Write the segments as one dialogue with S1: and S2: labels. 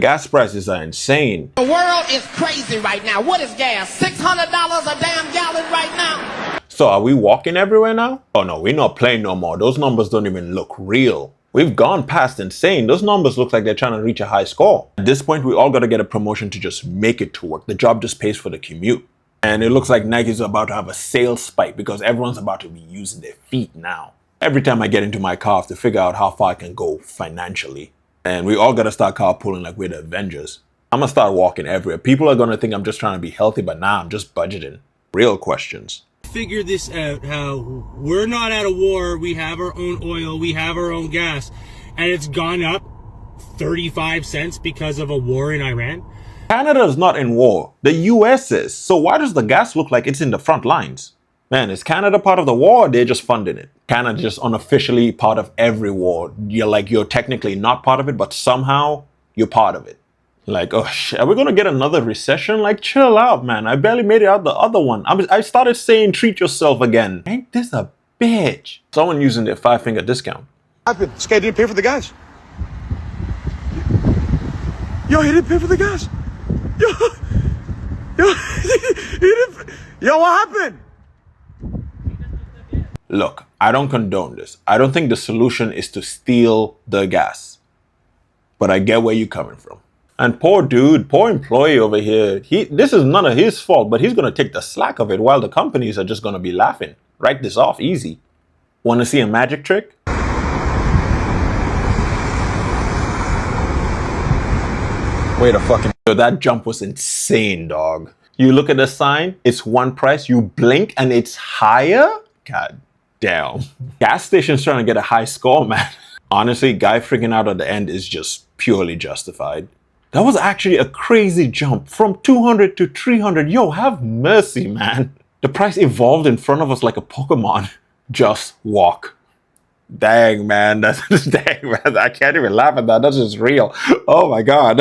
S1: Gas prices are insane.
S2: The world is crazy right now. What is gas? $600 a damn gallon right now?
S1: So are we walking everywhere now? Oh no, we're not playing no more. Those numbers don't even look real. We've gone past insane. Those numbers look like they're trying to reach a high score. At this point, we all got to get a promotion to just make it to work. The job just pays for the commute. And it looks like Nike's about to have a sales spike because everyone's about to be using their feet now. Every time I get into my car, I have to figure out how far I can go financially. And we all got to start carpooling like we're the Avengers. I'm going to start walking everywhere. People are going to think I'm just trying to be healthy, but nah, I'm just budgeting. Real questions.
S3: Figure this out, how we're not at a war, we have our own oil, we have our own gas, and it's gone up 35 cents because of a war in Iran.
S1: Canada is not in war. The US is. So why does the gas look like it's in the front lines? Man, is Canada part of the war or they're just funding it? Canada's just unofficially part of every war. You're technically not part of it, but somehow you're part of it. Like, oh shit, are we gonna get another recession? Like, chill out, man. I barely made it out the other one. I started saying treat yourself again. Ain't this a bitch? Someone using their 5-finger discount.
S4: This guy didn't pay for the gas. Yo, he didn't pay for the gas. He didn't. Yo, what happened?
S1: Look, I don't condone this. I don't think the solution is to steal the gas. But I get where you're coming from. And poor dude, poor employee over here, this is none of his fault, but he's going to take the slack of it while the companies are just going to be laughing. Write this off easy. Want to see a magic trick? Wait a fucking... That jump was insane, dog. You look at the sign, it's one price, you blink and it's higher? God damn. Gas station's trying to get a high score, man. Honestly, guy freaking out at the end is just purely justified. That was actually a crazy jump from 200 to 300. Yo, have mercy, man. The price evolved in front of us like a Pokemon. Just walk. Dang, man. Dang, man. I can't even laugh at that. That's just real. Oh my God.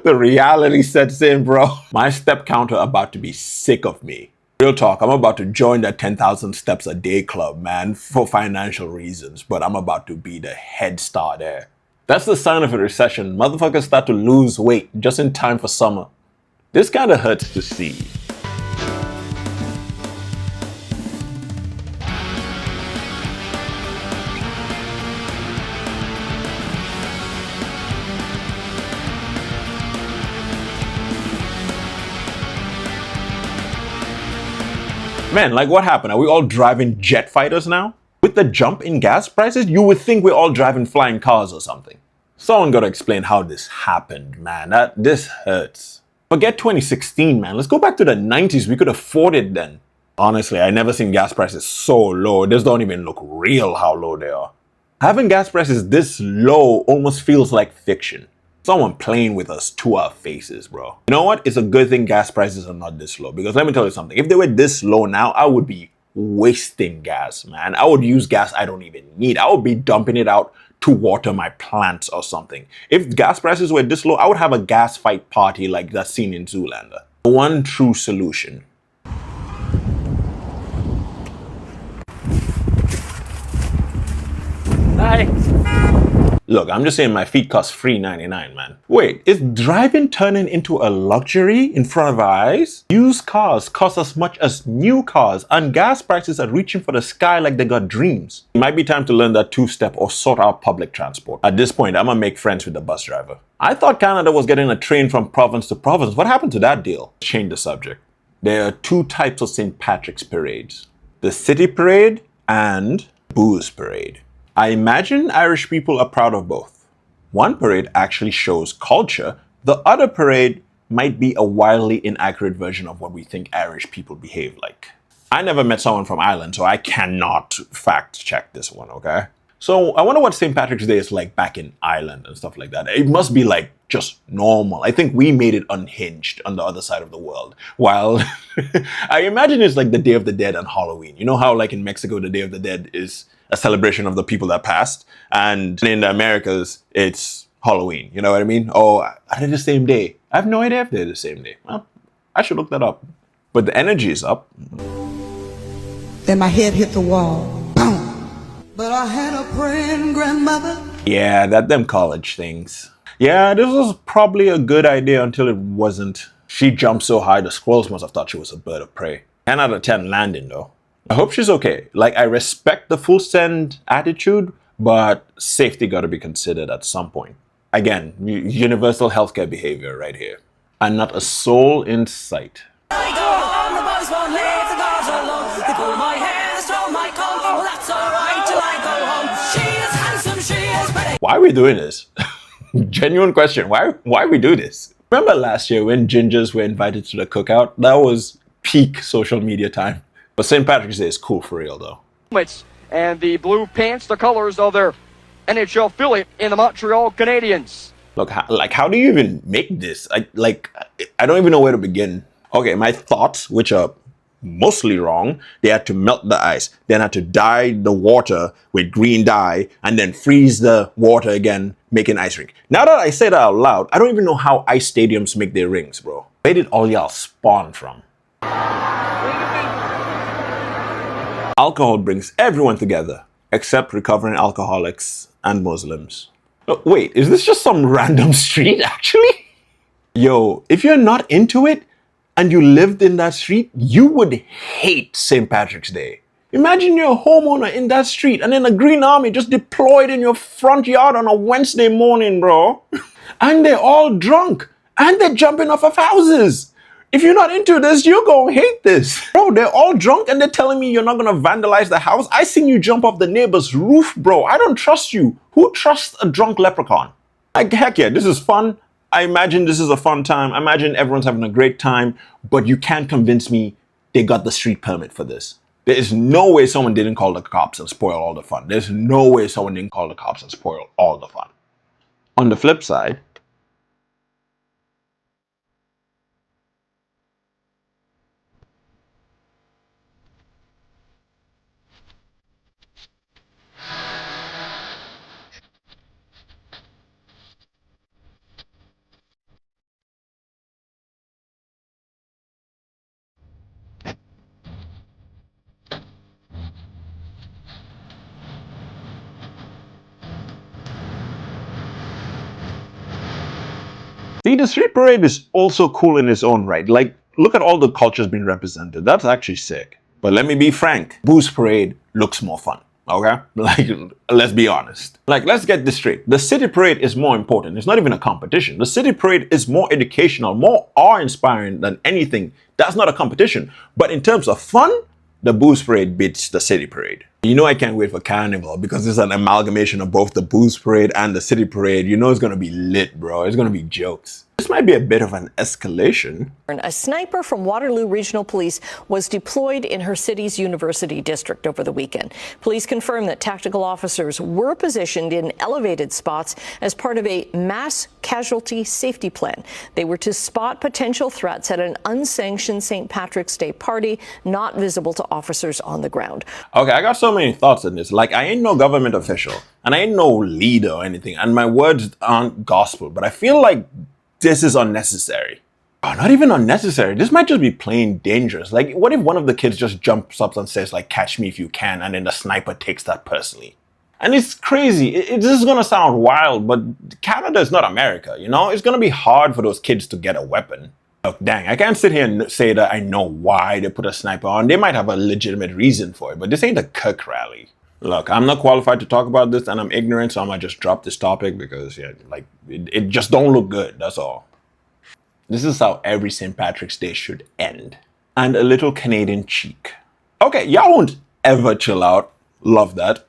S1: The reality sets in, bro. My step counter about to be sick of me. Real talk, I'm about to join that 10,000 steps a day club, man, for financial reasons. But I'm about to be the head star there. That's the sign of a recession. Motherfuckers start to lose weight just in time for summer. This kind of hurts to see. Man, like what happened? Are we all driving jet fighters now? With the jump in gas prices, you would think we're all driving flying cars or something. Someone gotta explain how this happened, man. This hurts. Forget 2016, man. Let's go back to the 90s. We could afford it then. Honestly, I never seen gas prices so low. This don't even look real how low they are. Having gas prices this low almost feels like fiction. Someone playing with us to our faces, bro. You know what? It's a good thing gas prices are not this low. Because let me tell you something. If they were this low now, I would be wasting gas, man. I would use gas I don't even need. I would be dumping it out to water my plants or something. If gas prices were this low, I would have a gas fight party like that scene in Zoolander. One true solution. Hi. Look, I'm just saying my feet cost $3.99, man. Wait, is driving turning into a luxury in front of our eyes? Used cars cost as much as new cars, and gas prices are reaching for the sky like they got dreams. It might be time to learn that two-step or sort out public transport. At this point, I'm gonna make friends with the bus driver. I thought Canada was getting a train from province to province. What happened to that deal? Change the subject. There are two types of St. Patrick's parades. The city parade and booze parade. I imagine Irish people are proud of both. One parade actually shows culture. The other parade might be a wildly inaccurate version of what we think Irish people behave like. I never met someone from Ireland, so I cannot fact check this one, okay? So I wonder what St. Patrick's Day is like back in Ireland and stuff like that. It must be like just normal. I think we made it unhinged on the other side of the world. While I imagine it's like the Day of the Dead and Halloween. You know how like in Mexico, the Day of the Dead is a celebration of the people that passed, and in the Americas, it's Halloween. You know what I mean? Oh, are they the same day? I have no idea if they're the same day. Well, I should look that up. But the energy is up.
S5: Then my head hit the wall. Boom. But I had a praying grandmother.
S1: Yeah, that them college things. Yeah, this was probably a good idea until it wasn't. She jumped so high the squirrels must have thought she was a bird of prey. 10 out of 10 landing though. I hope she's okay. Like, I respect the full send attitude, but safety gotta be considered at some point. Again, universal healthcare behavior right here. And not a soul in sight. Why are we doing this? Genuine question. Why we do this? Remember last year when gingers were invited to the cookout? That was peak social media time. But St. Patrick's Day is cool for real though.
S5: And the blue pants, the colors of their NHL affiliate in the Montreal Canadiens.
S1: Look, how do you even make this? I don't even know where to begin. Okay, my thoughts, which are mostly wrong, they had to melt the ice, then had to dye the water with green dye, and then freeze the water again, making ice rink. Now that I say that out loud, I don't even know how ice stadiums make their rings, bro. Where did all y'all spawn from? Alcohol brings everyone together, except recovering alcoholics and Muslims. Oh, wait, is this just some random street, actually? Yo, if you're not into it, and you lived in that street, you would hate St. Patrick's Day. Imagine you're a homeowner in that street and then a Green Army just deployed in your front yard on a Wednesday morning, bro. And they're all drunk and they're jumping off of houses. If you're not into this, you're gonna hate this. Bro, they're all drunk and they're telling me you're not gonna vandalize the house. I seen you jump off the neighbor's roof, bro. I don't trust you. Who trusts a drunk leprechaun? Like, heck yeah, this is fun. I imagine this is a fun time. I imagine everyone's having a great time, but you can't convince me they got the street permit for this. There is no way someone didn't call the cops and spoil all the fun. There's no way someone didn't call the cops and spoil all the fun. On the flip side, see, the street parade is also cool in its own right. Like, look at all the cultures being represented. That's actually sick. But let me be frank, Booze Parade looks more fun. Okay? Like, let's be honest. Like, let's get this straight. The city parade is more important. It's not even a competition. The city parade is more educational, more awe-inspiring than anything. That's not a competition. But in terms of fun, the Booze Parade beats the city parade. You know I can't wait for Carnival because it's an amalgamation of both the Booze Parade and the city parade. You know it's gonna be lit, bro. It's gonna be jokes. This might be a bit of an escalation.
S6: A sniper from Waterloo Regional Police was deployed in her city's university district over the weekend. Police confirmed that tactical officers were positioned in elevated spots as part of a mass casualty safety plan. They were to spot potential threats at an unsanctioned St. Patrick's Day party, not visible to officers on the ground.
S1: Okay, I got so many thoughts on this. Like, I ain't no government official, and I ain't no leader or anything, and my words aren't gospel, but I feel like this is unnecessary. Oh, not even unnecessary. This might just be plain dangerous. Like, what if one of the kids just jumps up and says, like, catch me if you can, and then the sniper takes that personally? And it's crazy. This is gonna sound wild, but Canada is not America, you know? It's gonna be hard for those kids to get a weapon. Look, dang, I can't sit here and say that I know why they put a sniper on. They might have a legitimate reason for it, but this ain't a Kirk rally. Look, I'm not qualified to talk about this and I'm ignorant, so I might just drop this topic because, yeah, like, it just don't look good, that's all. This is how every St. Patrick's Day should end. And a little Canadian cheek. Okay, y'all won't ever chill out. Love that.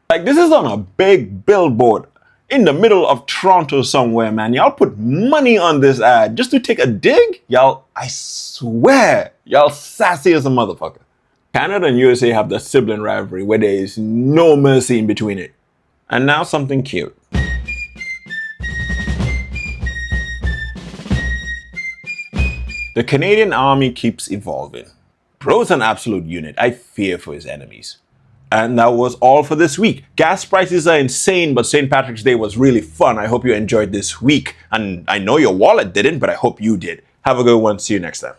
S1: Like, this is on a big billboard in the middle of Toronto somewhere, man. Y'all put money on this ad just to take a dig? Y'all, I swear, y'all sassy as a motherfucker. Canada and USA have the sibling rivalry where there is no mercy in between it. And now something cute. The Canadian Army keeps evolving. Bro's an absolute unit. I fear for his enemies. And that was all for this week. Gas prices are insane, but St. Patrick's Day was really fun. I hope you enjoyed this week. And I know your wallet didn't, but I hope you did. Have a good one. See you next time.